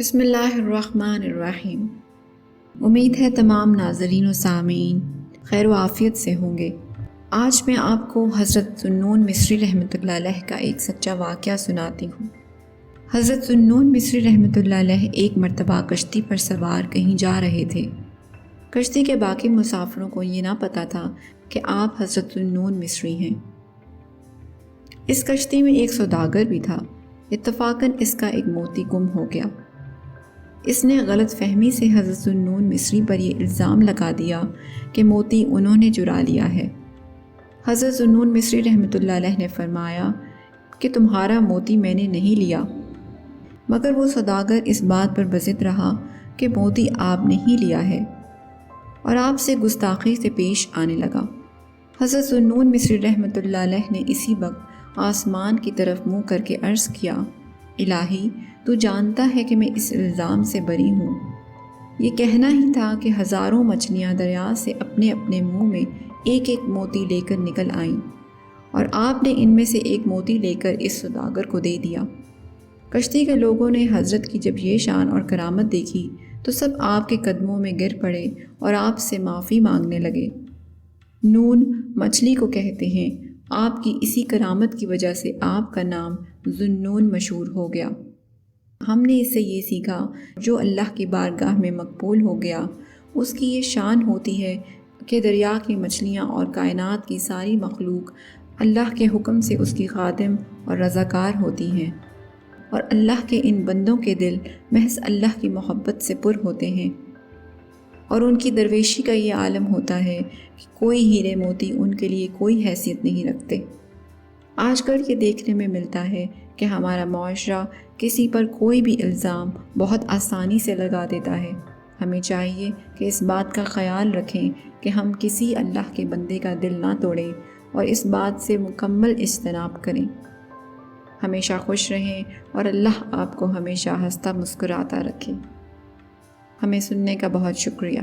بسم اللہ الرحمن الرحیم۔ امید ہے تمام ناظرین و سامعین خیر و عافیت سے ہوں گے۔ آج میں آپ کو حضرت ذوالنون مصری رحمۃ اللہ علیہ کا ایک سچا واقعہ سناتی ہوں۔ حضرت ذوالنون مصری رحمۃ اللہ علیہ ایک مرتبہ کشتی پر سوار کہیں جا رہے تھے۔ کشتی کے باقی مسافروں کو یہ نہ پتہ تھا کہ آپ حضرت ذوالنون مصری ہیں۔ اس کشتی میں ایک سوداگر بھی تھا۔ اتفاقاً اس کا ایک موتی گم ہو گیا۔ اس نے غلط فہمی سے حضرت ذوالنون مصری پر یہ الزام لگا دیا کہ موتی انہوں نے چرا لیا ہے۔ حضرت ذوالنون مصری رحمۃ اللہ علیہ نے فرمایا کہ تمہارا موتی میں نے نہیں لیا، مگر وہ سوداگر اس بات پر بضد رہا کہ موتی آپ نے ہی لیا ہے اور آپ سے گستاخی سے پیش آنے لگا۔ حضرت ذوالنون مصری رحمۃ اللہ علیہ نے اسی وقت آسمان کی طرف منہ کر کے عرض کیا، الہی تو جانتا ہے کہ میں اس الزام سے بری ہوں۔ یہ کہنا ہی تھا کہ ہزاروں مچھلیاں دریا سے اپنے اپنے منہ میں ایک ایک موتی لے کر نکل آئیں اور آپ نے ان میں سے ایک موتی لے کر اس سوداگر کو دے دیا۔ کشتی کے لوگوں نے حضرت کی جب یہ شان اور کرامت دیکھی تو سب آپ کے قدموں میں گر پڑے اور آپ سے معافی مانگنے لگے۔ نون مچھلی کو کہتے ہیں۔ آپ کی اسی کرامت کی وجہ سے آپ کا نام ذوالنون مشہور ہو گیا۔ ہم نے اس سے یہ سیکھا، جو اللہ کی بارگاہ میں مقبول ہو گیا اس کی یہ شان ہوتی ہے کہ دریا کی مچھلیاں اور کائنات کی ساری مخلوق اللہ کے حکم سے اس کی خادم اور رضاکار ہوتی ہیں، اور اللہ کے ان بندوں کے دل محض اللہ کی محبت سے پر ہوتے ہیں، اور ان کی درویشی کا یہ عالم ہوتا ہے کہ کوئی ہیرے موتی ان کے لیے کوئی حیثیت نہیں رکھتے۔ آج کل یہ دیکھنے میں ملتا ہے کہ ہمارا معاشرہ کسی پر کوئی بھی الزام بہت آسانی سے لگا دیتا ہے۔ ہمیں چاہیے کہ اس بات کا خیال رکھیں کہ ہم کسی اللہ کے بندے کا دل نہ توڑیں اور اس بات سے مکمل اجتناب کریں۔ ہمیشہ خوش رہیں اور اللہ آپ کو ہمیشہ ہنستا مسکراتا رکھے۔ ہمیں سننے کا بہت شکریہ۔